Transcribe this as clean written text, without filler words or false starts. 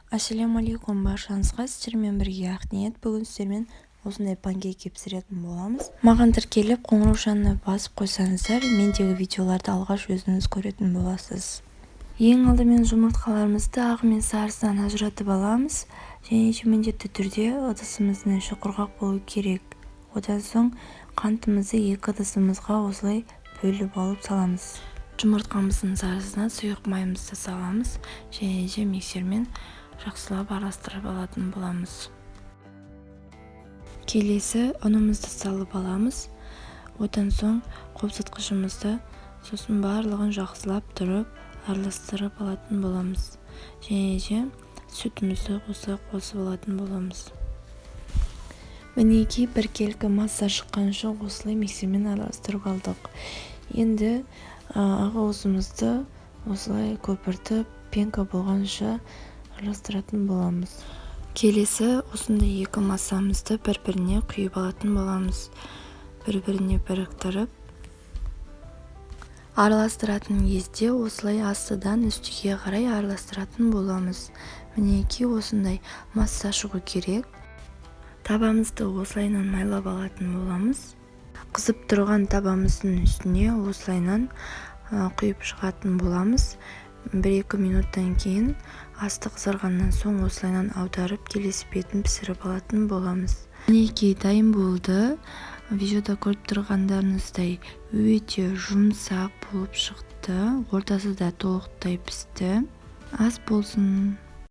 Ассалаумалейкум баршаңызға, сіздермен бірге Ақниет. Бүгін сіздермен осындай панкейк пісіретін боламыз. Маған тіркеліп қоңыраушаны басып қойсаңыздар, мендегі видеоларды алғаш өзіңіз көретін боласыз. Ең алдымен жұмыртқаларымызды ағы мен сарысынан ажыратып аламыз. Және міндетті түрде ыдысымыздың іші құрғақ болу керек. Одан соң қантымызды екі ыдысымызға осылай бөліп алып саламыз. Жұмыртқамыздың сарысына сұйық майымызды саламыз және миксермен жақсылап араластырып алатын боламыз. Келесі ұнымызды салып аламыз. Одан соң қобдатқышымызды сосын барлығын жақсылап тұрып араластырып алатын боламыз. Және сүтімізді қосып алатын боламыз. Мінекей біркелкі масса шыққанша осылай миксермен араластырып алдық. Енді ағауызымызды осылай көпіртіп пенка болғанша араластыратын боламыз. Келесі осындай екі массамызды бір-біріне құйып алатын боламыз. Бір-біріне біріктіріп араластыратын кезде осылай астыдан үстіге қарай араластыратын боламыз. Мінекей осындай масса шығу керек. Табамызды осылайынан майлап алатын боламыз. Қызып тұрған табамыздың үстіне осылайынан құйып шығатын боламыз. 1-2 минуттан кейін асты қызарғаннан соң осылайынан аударып келесі бетін пісіріп алатын боламыз. Мінекей дайын болды. Видеода көріп тұрғандарыңыздай өте жұмсақ болып шықты. Ортасы да толықтай пісті. Ас болсын.